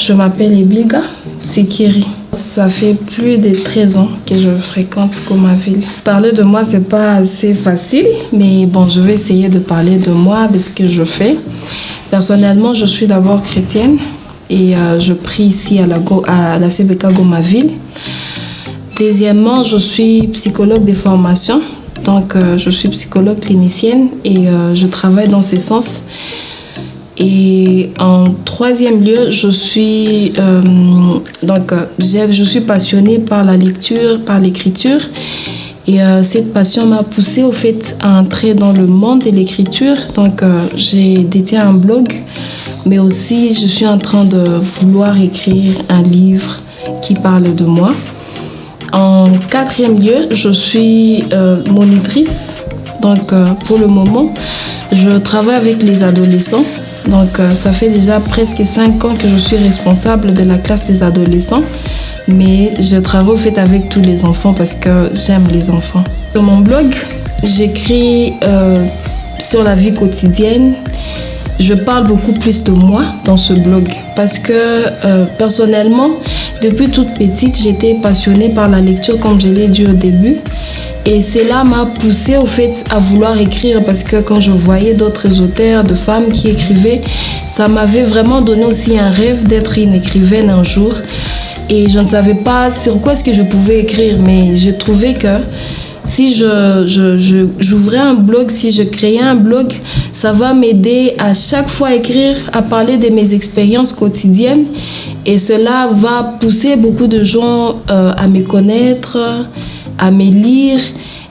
Je m'appelle Ebilga Sikiri. Ça fait plus de 13 ans que je fréquente Gomaville. Parler de moi, c'est pas assez facile, mais bon, je vais essayer de parler de moi, de ce que je fais. Personnellement, je suis d'abord chrétienne et je prie ici à la CBK Gomaville. Deuxièmement, je suis psychologue de formation. Donc, je suis psychologue clinicienne et je travaille dans ce sens. Et en troisième lieu, je suis passionnée par la lecture, par l'écriture. Et cette passion m'a poussée au fait à entrer dans le monde de l'écriture. Donc, j'ai détenu un blog, mais aussi je suis en train de vouloir écrire un livre qui parle de moi. En quatrième lieu, je suis monitrice. Donc, pour le moment, je travaille avec les adolescents. Donc, ça fait déjà presque 5 ans que je suis responsable de la classe des adolescents. Mais je travaille au fait avec tous les enfants parce que j'aime les enfants. Sur mon blog, j'écris sur la vie quotidienne. Je parle beaucoup plus de moi dans ce blog parce que personnellement, depuis toute petite, j'étais passionnée par la lecture comme je l'ai dit au début. Et cela m'a poussée au fait à vouloir écrire parce que quand je voyais d'autres auteurs, de femmes qui écrivaient, ça m'avait vraiment donné aussi un rêve d'être une écrivaine un jour. Et je ne savais pas sur quoi est-ce que je pouvais écrire, mais je trouvais que si j'ouvrais un blog, si je créais un blog, ça va m'aider à chaque fois à écrire, à parler de mes expériences quotidiennes. Et cela va pousser beaucoup de gens à me connaître, à me lire.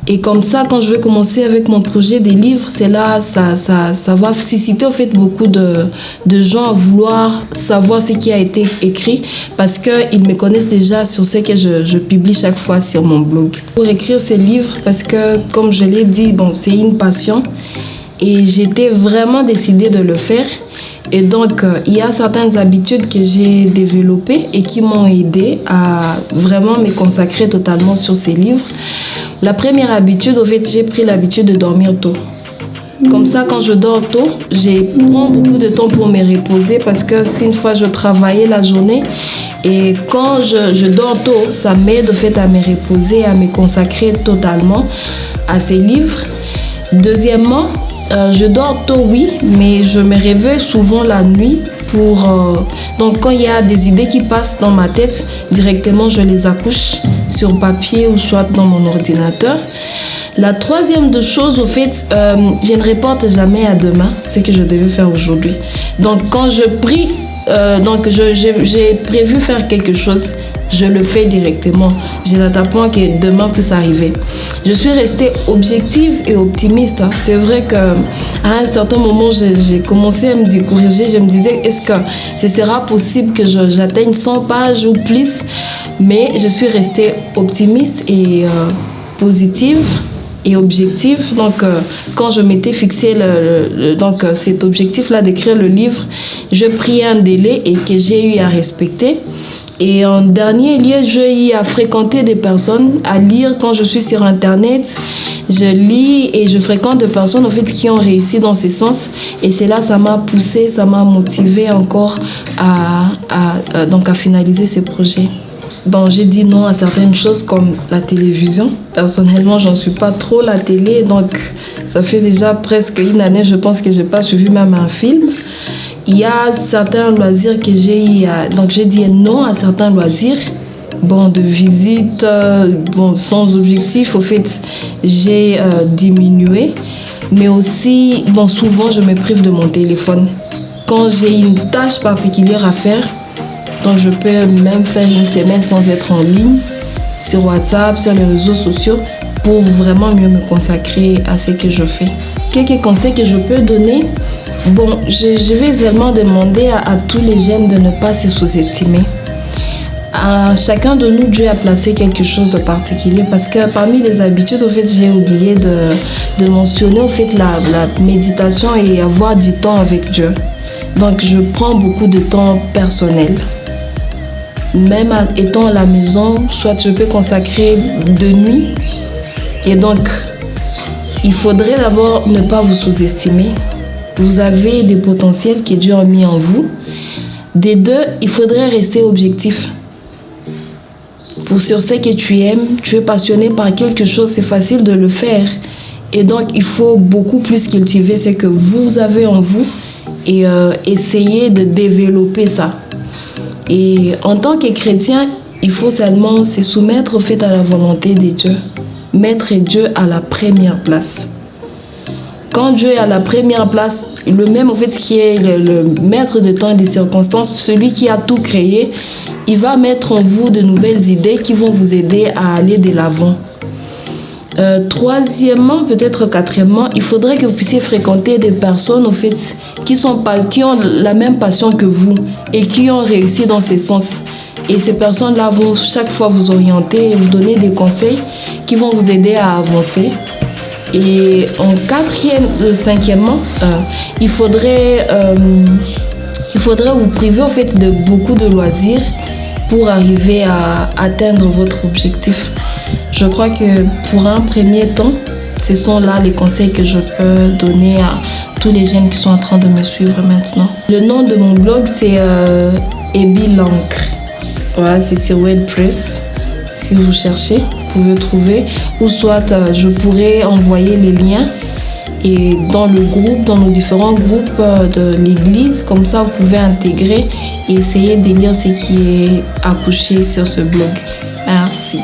Et comme ça, quand je vais commencer avec mon projet des livres, c'est là, ça va susciter au fait beaucoup de gens à vouloir savoir ce qui a été écrit parce qu'ils me connaissent déjà sur ce que je publie chaque fois sur mon blog. Pour écrire ces livres, parce que comme je l'ai dit, bon, c'est une passion et j'étais vraiment décidée de le faire. Et donc, il y a certaines habitudes que j'ai développées et qui m'ont aidée à vraiment me consacrer totalement sur ces livres. La première habitude, au fait, j'ai pris l'habitude de dormir tôt. Comme ça, quand je dors tôt, je prends beaucoup de temps pour me reposer parce que si une fois je travaillais la journée et quand je dors tôt, ça m'aide au fait à me reposer, à me consacrer totalement à ces livres. Deuxièmement, je dors tôt, oui, mais je me réveille souvent la nuit donc quand il y a des idées qui passent dans ma tête, directement je les accouche sur papier ou soit dans mon ordinateur. La troisième de choses, au fait, je ne reporte jamais à demain ce que je devais faire aujourd'hui. Donc quand je prie, j'ai prévu faire quelque chose, je le fais directement. Je n'attends que demain puisse arriver. Je suis restée objective et optimiste. C'est vrai qu'à un certain moment, j'ai commencé à me décourager. Je me disais, est-ce que ce sera possible que j'atteigne 100 pages ou plus? Mais je suis restée optimiste et positive et objective. Donc, quand je m'étais fixé cet objectif-là d'écrire le livre, je pris un délai et que j'ai eu à respecter. Et en dernier lieu, j'ai eu à fréquenter des personnes, à lire quand je suis sur Internet. Je lis et je fréquente des personnes en fait, qui ont réussi dans ce sens. Et c'est là, ça m'a poussée, ça m'a motivée encore à finaliser ce projet. Bon, j'ai dit non à certaines choses comme la télévision. Personnellement, j'en suis pas trop la télé. Donc, ça fait déjà presque une année, je pense que je n'ai pas suivi même un film. Il y a certains loisirs que j'ai eu, donc j'ai dit non à certains loisirs. Bon, de visite, sans objectif, au fait, j'ai diminué. Mais aussi, souvent, je me prive de mon téléphone. Quand j'ai une tâche particulière à faire, donc je peux même faire une semaine sans être en ligne, sur WhatsApp, sur les réseaux sociaux, pour vraiment mieux me consacrer à ce que je fais. Quelques conseils que je peux donner. Bon, je vais également demander à tous les jeunes de ne pas se sous-estimer. À chacun de nous, Dieu a placé quelque chose de particulier parce que parmi les habitudes, au fait, j'ai oublié de mentionner au fait, la méditation et avoir du temps avec Dieu. Donc, je prends beaucoup de temps personnel. Même étant à la maison, soit je peux consacrer de nuit. Et donc, il faudrait d'abord ne pas vous sous-estimer. Vous avez des potentiels que Dieu a mis en vous. Des deux, il faudrait rester objectif. Pour sur ce que tu aimes, tu es passionné par quelque chose, c'est facile de le faire. Et donc, il faut beaucoup plus cultiver ce que vous avez en vous et essayer de développer ça. Et en tant que chrétien, il faut seulement se soumettre au fait à la volonté de Dieu. Mettre Dieu à la première place. Quand Dieu est à la première place, le même au fait qui est le maître de temps et des circonstances, celui qui a tout créé, il va mettre en vous de nouvelles idées qui vont vous aider à aller de l'avant. Troisièmement, peut-être quatrièmement, il faudrait que vous puissiez fréquenter des personnes au fait, qui ont la même passion que vous et qui ont réussi dans ces sens. Et ces personnes-là vont chaque fois vous orienter et vous donner des conseils qui vont vous aider à avancer. Et en cinquièmement, il faudrait vous priver au fait de beaucoup de loisirs pour arriver à atteindre votre objectif. Je crois que pour un premier temps, ce sont là les conseils que je peux donner à tous les jeunes qui sont en train de me suivre maintenant. Le nom de mon blog, c'est Ebi l'encre. Voilà, c'est sur WordPress. Si vous cherchez, vous pouvez trouver. Ou soit je pourrais envoyer les liens et dans nos différents groupes de l'église. Comme ça, vous pouvez intégrer et essayer de lire ce qui est accouché sur ce blog. Merci.